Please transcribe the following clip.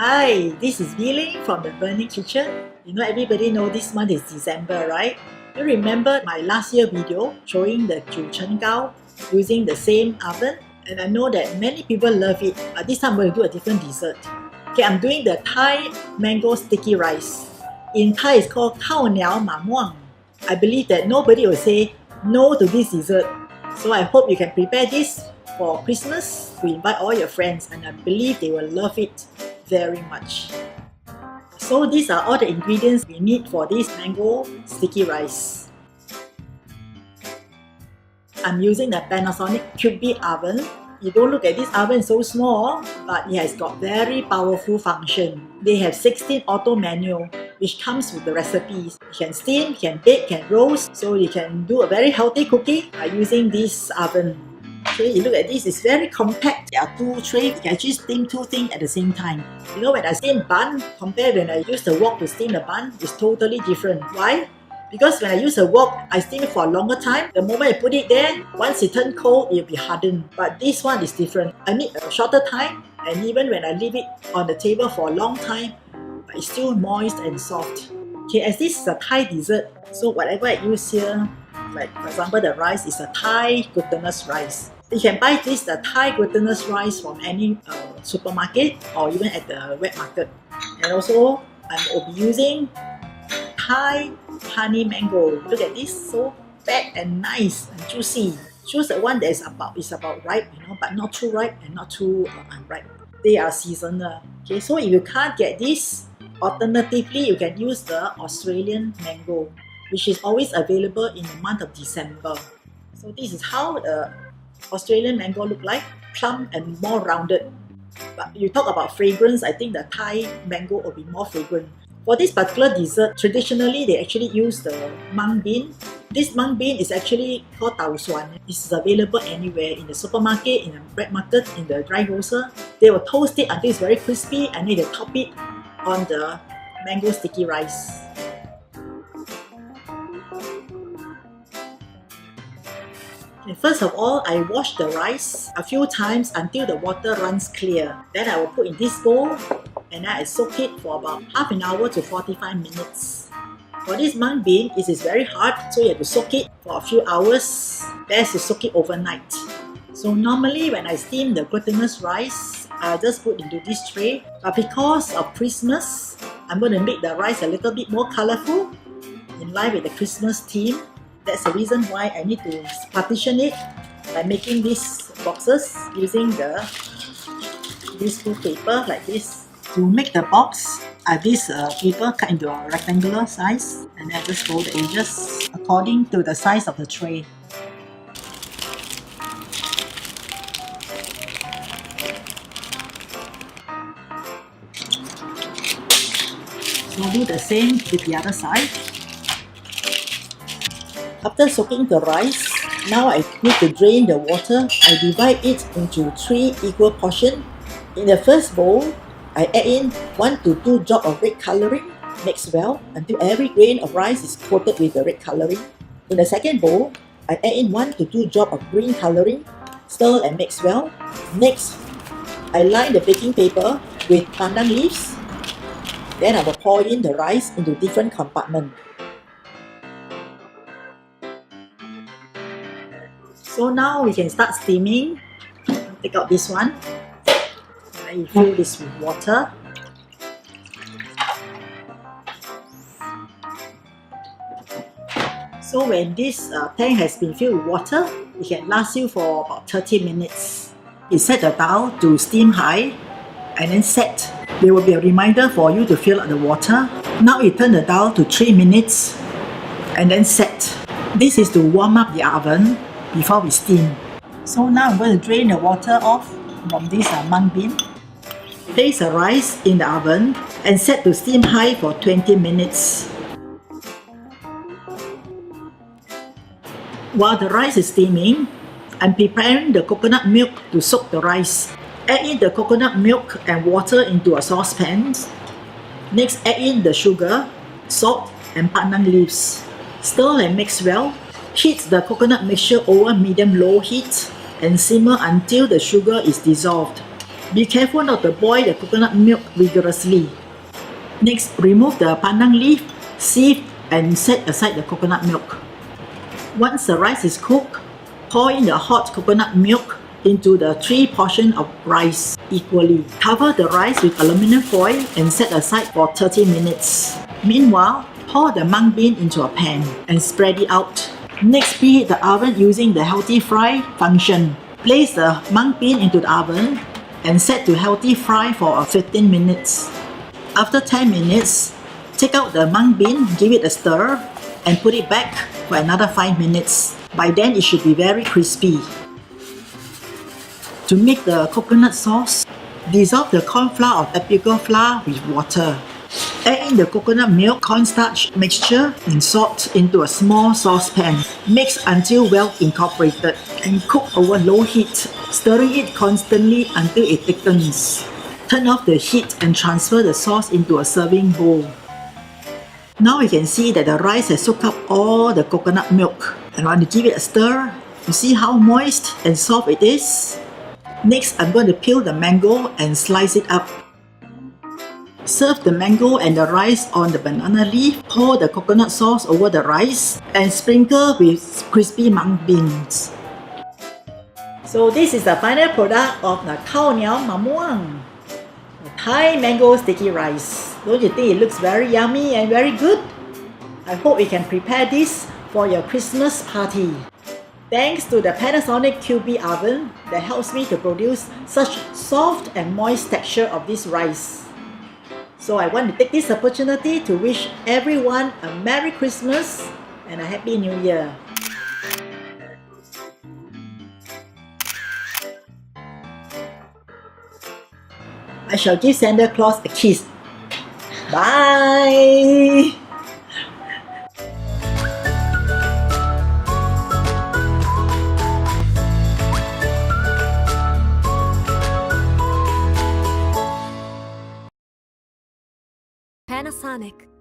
Hi, this is Bee Leng from the Burning Kitchen. You know, everybody know this month is December, right? You remember my last year video showing the Khao using the same oven? And I know that many people love it, but this time I'm going to do a different dessert. Okay, I'm doing the Thai mango sticky rice. In Thai, it's called Khao Muang. I believe that nobody will say no to this dessert. So I hope you can prepare this for Christmas to invite all your friends, and I believe they will love it very much. So these are all the ingredients we need for this mango sticky rice. I'm using the Panasonic Cube oven. You don't look at this oven, so small, but it has got very powerful function. They have 16 auto manual, which comes with the recipes. You can steam, you can bake, you can roast, so you can do a very healthy cooking by using this oven. Okay, you look at this, it's very compact. There are two trays, you can actually steam two things at the same time. You know, when I steam bun, compared when I use the wok to steam the bun, it's totally different. Why? Because when I use a wok, I steam it for a longer time. The moment I put it there, once it turns cold, it will be hardened. But this one is different. I need a shorter time, and even when I leave it on the table for a long time, it's still moist and soft. Okay, as this is a Thai dessert, so whatever I use here, like for example the rice is a Thai glutinous rice. You can buy this the Thai glutinous rice from any supermarket or even at the wet market. And also, I will be using Thai honey mango. Look at this, so fat and nice and juicy. Choose the one that is about ripe, you know, but not too ripe and not too unripe. They are seasonal. Okay, so if you can't get this, alternatively you can use the Australian mango, which is always available in the month of December. So this is how the Australian mango look like, plump and more rounded. But you talk about fragrance, I think the Thai mango will be more fragrant. For this particular dessert, traditionally they actually use the mung bean. This mung bean is actually called tau suan. This is available anywhere, in the supermarket, in the wet market, in the dry grocer. They will toast it until it's very crispy, and then they top it on the mango sticky rice. Okay, first of all, I wash the rice a few times until the water runs clear. Then I will put in this bowl, and then I soak it for about half an hour to 45 minutes. For this mung bean, it is very hard, so you have to soak it for a few hours. Best to soak it overnight. So normally when I steam the glutinous rice, I just put into this tray. But because of Christmas, I'm going to make the rice a little bit more colorful in line with the Christmas theme. That's the reason why I need to partition it by making these boxes using this blue paper like this. To make the box, this paper cut into a rectangular size, and then just fold the edges according to the size of the tray. So do the same with the other side. After soaking the rice, now I need to drain the water. I divide it into 3 equal portions. In the first bowl, I add in 1 to 2 drops of red colouring. Mix well until every grain of rice is coated with the red colouring. In the second bowl, I add in 1 to 2 drops of green colouring. Stir and mix well. Next, I line the baking paper with pandan leaves. Then I will pour in the rice into different compartments. So now we can start steaming. Take out this one. And you fill this with water. So when this tank has been filled with water, it can last you for about 30 minutes. You set the towel to steam high and then set. There will be a reminder for you to fill up the water. Now you turn the dial to 3 minutes and then set. This is to warm up the oven before we steam. So now I'm going to drain the water off from this mung bean. Place the rice in the oven and set to steam high for 20 minutes. While the rice is steaming, I'm preparing the coconut milk to soak the rice. Add in the coconut milk and water into a saucepan. Next, add in the sugar, salt and pandan leaves. Stir and mix well. Heat the coconut mixture over medium-low heat and simmer until the sugar is dissolved. Be careful not to boil the coconut milk vigorously. Next, remove the pandan leaf, sieve and set aside the coconut milk. Once the rice is cooked, pour in the hot coconut milk into the 3 portions of rice equally. Cover the rice with aluminum foil and set aside for 30 minutes. Meanwhile, pour the mung bean into a pan and spread it out. Next, preheat the oven using the healthy fry function. Place the mung bean into the oven and set to healthy fry for 15 minutes. After 10 minutes, take out the mung bean, give it a stir, and put it back for another 5 minutes. By then, it should be very crispy. To make the coconut sauce, dissolve the corn flour or tapioca flour with water. Add in the coconut milk, cornstarch mixture, and salt into a small saucepan. Mix until well incorporated and cook over low heat, stirring it constantly until it thickens. Turn off the heat and transfer the sauce into a serving bowl. Now you can see that the rice has soaked up all the coconut milk. And when you give it a stir, you see how moist and soft it is. Next, I'm going to peel the mango and slice it up. Serve the mango and the rice on the banana leaf, pour the coconut sauce over the rice, and sprinkle with crispy mung beans. So this is the final product of the Khao Neow Muang, the Thai mango sticky rice. Don't you think it looks very yummy and very good? I hope you can prepare this for your Christmas party. Thanks to the Panasonic QB oven that helps me to produce such soft and moist texture of this rice. So I want to take this opportunity to wish everyone a Merry Christmas and a Happy New Year. I shall give Santa Claus a kiss. Bye! Panasonic.